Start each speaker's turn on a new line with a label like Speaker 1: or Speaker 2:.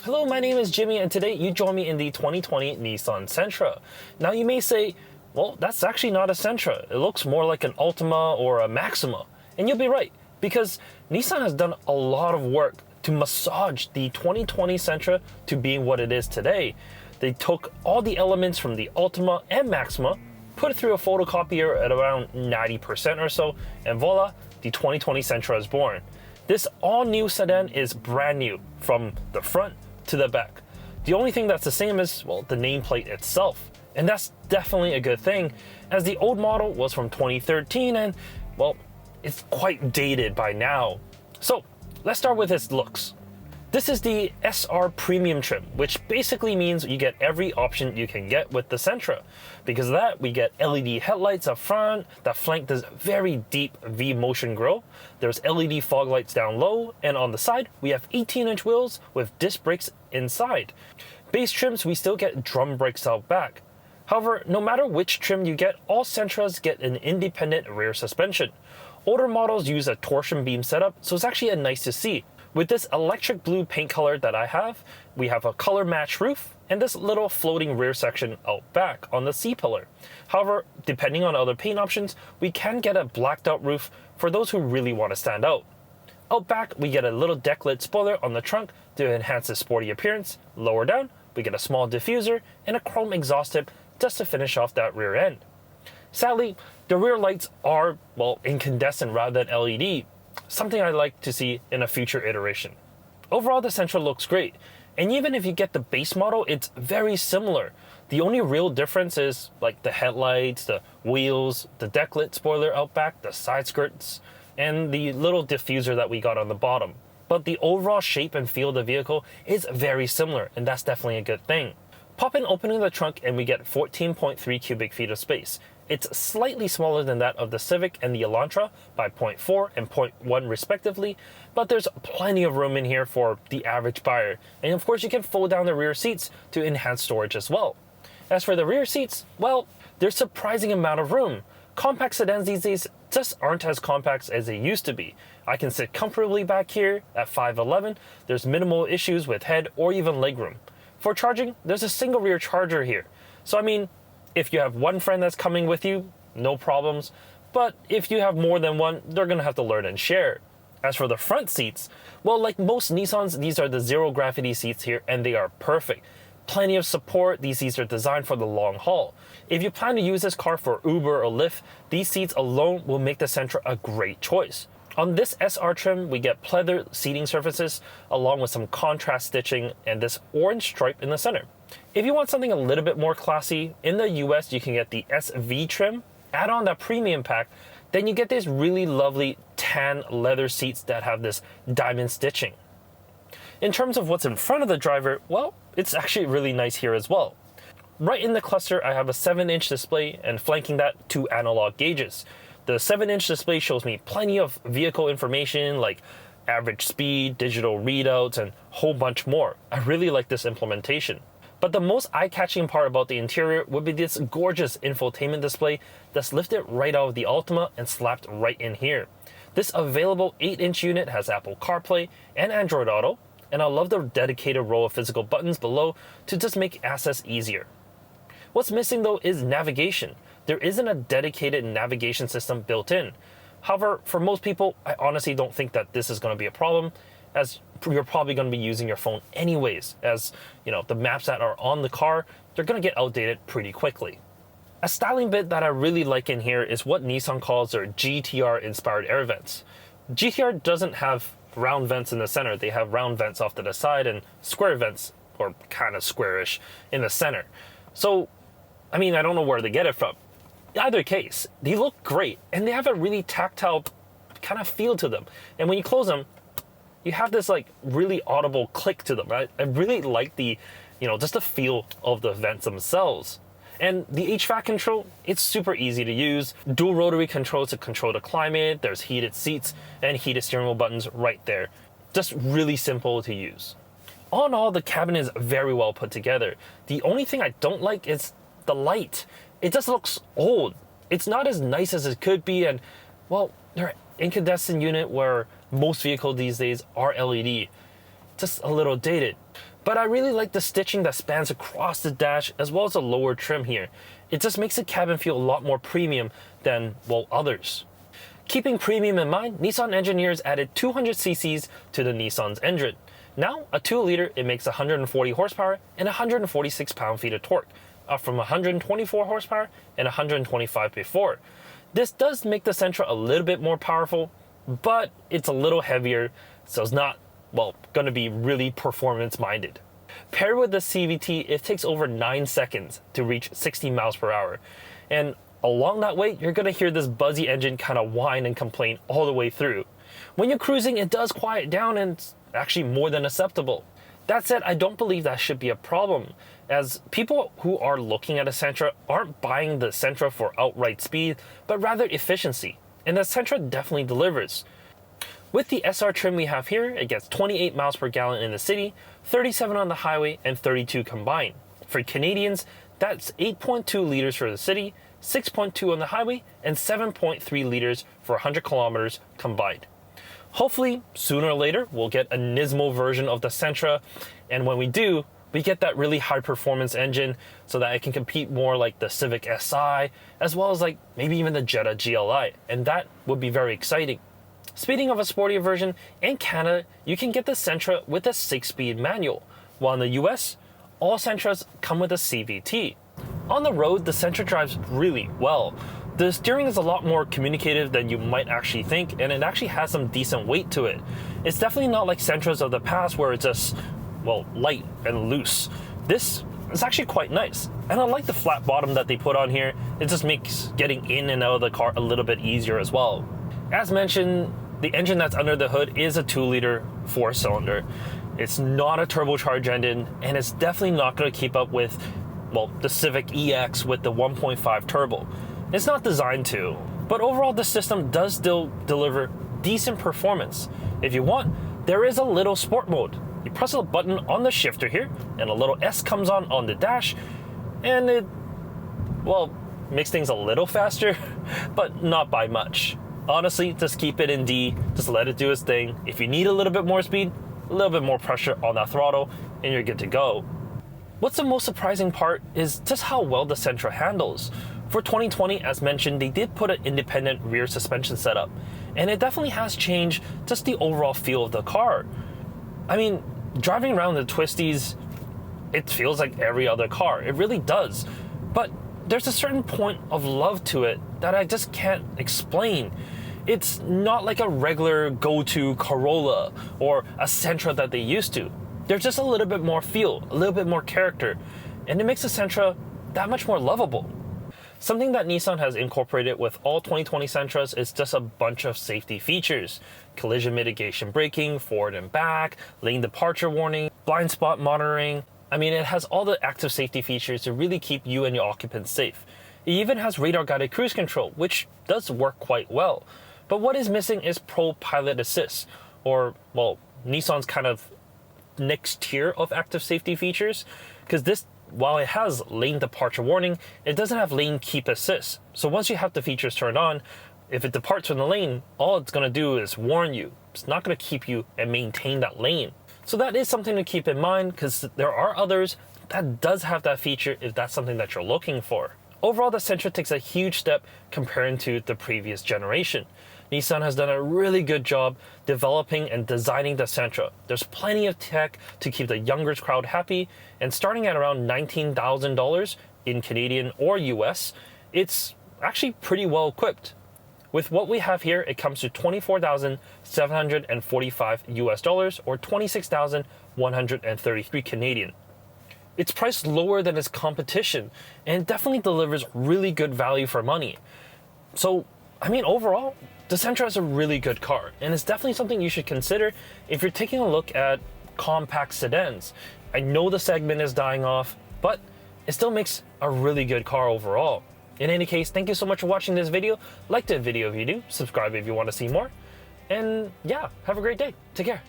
Speaker 1: Hello, my name is Jimmy, and today you join me in the 2020 Nissan Sentra. Now you may say, well, that's actually not a Sentra. It looks more like an Altima or a Maxima. And you'll be right, because Nissan has done a lot of work to massage the 2020 Sentra to being what it is today. They took all the elements from the Altima and Maxima, put it through a photocopier at around 90% or so, and voila, the 2020 Sentra is born. This all-new sedan is brand new, from the front to the back. The only thing that's the same is, well, the nameplate itself. And that's definitely a good thing, as the old model was from 2013 and, well, it's quite dated by now. So, let's start with its looks. This is the SR Premium trim, which basically means you get every option you can get with the Sentra. Because of that, we get LED headlights up front that flank this very deep V-motion grille. There's LED fog lights down low, and on the side, we have 18-inch wheels with disc brakes inside. Base trims, we still get drum brakes out back. However, no matter which trim you get, all Sentras get an independent rear suspension. Older models use a torsion beam setup, so it's actually nice to see. With this electric blue paint color that I have, we have a color match roof and this little floating rear section out back on the C-pillar. However, depending on other paint options, we can get a blacked out roof for those who really want to stand out. Out back, we get a little deck lid spoiler on the trunk to enhance the sporty appearance. Lower down, we get a small diffuser and a chrome exhaust tip just to finish off that rear end. Sadly, the rear lights are, well, incandescent rather than LED, something I'd like to see in a future iteration. Overall, the Sentra looks great, and even if you get the base model, it's very similar. The only real difference is like the headlights, the wheels, the deck lit spoiler out back, the side skirts, and the little diffuser that we got on the bottom. But the overall shape and feel of the vehicle is very similar, and that's definitely a good thing. Pop in opening the trunk and we get 14.3 cubic feet of space. It's slightly smaller than that of the Civic and the Elantra by 0.4 and 0.1 respectively, but there's plenty of room in here for the average buyer. And of course you can fold down the rear seats to enhance storage as well. As for the rear seats, well, there's surprising amount of room. Compact sedans these days just aren't as compact as they used to be. I can sit comfortably back here at 5'11". There's minimal issues with head or even legroom. For charging, there's a single rear charger here. So I mean, if you have one friend that's coming with you, no problems. But if you have more than one, they're gonna have to learn and share. As for the front seats, well, like most Nissans, these are the zero gravity seats here and they are perfect. Plenty of support, these seats are designed for the long haul. If you plan to use this car for Uber or Lyft, these seats alone will make the Sentra a great choice. On this SR trim, we get pleather seating surfaces along with some contrast stitching and this orange stripe in the center. If you want something a little bit more classy, in the US you can get the SV trim, add on that premium pack, then you get these really lovely tan leather seats that have this diamond stitching. In terms of what's in front of the driver, well, it's actually really nice here as well. Right in the cluster, I have a 7-inch display and flanking that 2 analog gauges. The 7-inch display shows me plenty of vehicle information like average speed, digital readouts, and a whole bunch more. I really like this implementation. But the most eye-catching part about the interior would be this gorgeous infotainment display that's lifted right out of the Altima and slapped right in here. This available 8-inch unit has Apple CarPlay and Android Auto, and I love the dedicated row of physical buttons below to just make access easier. What's missing though is navigation. There isn't a dedicated navigation system built in. However, for most people, I honestly don't think that this is going to be a problem, as you're probably going to be using your phone anyways, as you know, the maps that are on the car, they're going to get outdated pretty quickly. A styling bit that I really like in here is what Nissan calls their GTR inspired air vents. GTR doesn't have round vents in the center, they have round vents off to the side and square vents, or kind of squarish, in the center. So, I mean, I don't know where they get it from. Either case, they look great and they have a really tactile kind of feel to them. And when you close them, you have this like really audible click to them, right? I really like the, just the feel of the vents themselves. And the HVAC control, it's super easy to use. Dual rotary controls to control the climate. There's heated seats and heated steering wheel buttons right there. Just really simple to use. All in all, the cabin is very well put together. The only thing I don't like is the light. It just looks old. It's not as nice as it could be, and well, they're incandescent unit where most vehicles these days are LED. Just a little dated. But I really like the stitching that spans across the dash as well as the lower trim here. It just makes the cabin feel a lot more premium than, well, others. Keeping premium in mind, Nissan engineers added 200 cc's to the Nissan's engine. Now, a 2-liter, it makes 140 horsepower and 146 pound-feet of torque, up from 124 horsepower and 125 before. This does make the Sentra a little bit more powerful, but it's a little heavier, so it's not, well, going to be really performance-minded. Paired with the CVT, it takes over 9 seconds to reach 60 miles per hour. And along that way, you're going to hear this buzzy engine kind of whine and complain all the way through. When you're cruising, it does quiet down and it's actually more than acceptable. That said, I don't believe that should be a problem, as people who are looking at a Sentra aren't buying the Sentra for outright speed, but rather efficiency, and the Sentra definitely delivers. With the SR trim we have here, it gets 28 miles per gallon in the city, 37 on the highway, and 32 combined. For Canadians, that's 8.2 liters for the city, 6.2 on the highway, and 7.3 liters for 100 kilometers combined. Hopefully, sooner or later, we'll get a Nismo version of the Sentra, and when we do, we get that really high performance engine so that it can compete more like the Civic Si, as well as like maybe even the Jetta GLI, and that would be very exciting. Speaking of a sportier version, in Canada, you can get the Sentra with a 6-speed manual, while in the US, all Sentras come with a CVT. On the road, the Sentra drives really well. The steering is a lot more communicative than you might actually think, and it actually has some decent weight to it. It's definitely not like Sentras of the past where it's just, well, light and loose. This is actually quite nice, and I like the flat bottom that they put on here. It just makes getting in and out of the car a little bit easier as well. As mentioned, the engine that's under the hood is a 2-liter 4-cylinder. It's not a turbocharged engine, and it's definitely not going to keep up with, well, the Civic EX with the 1.5 turbo. It's not designed to, but overall the system does still deliver decent performance. If you want, there is a little sport mode. You press a button on the shifter here, and a little S comes on the dash, and it, well, makes things a little faster, but not by much. Honestly, just keep it in D, just let it do its thing. If you need a little bit more speed, a little bit more pressure on that throttle, and you're good to go. What's the most surprising part is just how well the Sentra handles. For 2020, as mentioned, they did put an independent rear suspension setup, and it definitely has changed just the overall feel of the car. I mean, driving around the twisties, it feels like every other car. It really does. But there's a certain point of love to it that I just can't explain. It's not like a regular go-to Corolla or a Sentra that they used to. There's just a little bit more feel, a little bit more character, and it makes the Sentra that much more lovable. Something that Nissan has incorporated with all 2020 Sentras is just a bunch of safety features. Collision mitigation braking, forward and back, lane departure warning, blind spot monitoring. I mean, it has all the active safety features to really keep you and your occupants safe. It even has radar-guided cruise control, which does work quite well. But what is missing is Pro Pilot Assist, or, well, Nissan's kind of next tier of active safety features, because this, while it has lane departure warning, it doesn't have lane keep assist. So once you have the features turned on, if it departs from the lane, all it's going to do is warn you. It's not going to keep you and maintain that lane. So that is something to keep in mind, because there are others that does have that feature if that's something that you're looking for. Overall, the Sentra takes a huge step comparing to the previous generation. Nissan has done a really good job developing and designing the Sentra. There's plenty of tech to keep the younger crowd happy, and starting at around $19,000 in Canadian or US, it's actually pretty well equipped. With what we have here, it comes to $24,745 US dollars or 26,133 Canadian. It's priced lower than its competition and definitely delivers really good value for money. So, I mean, overall, the Sentra is a really good car, and it's definitely something you should consider if you're taking a look at compact sedans. I know the segment is dying off, but it still makes a really good car overall. In any case, thank you so much for watching this video. Like the video if you do, subscribe if you want to see more, and yeah, have a great day. Take care.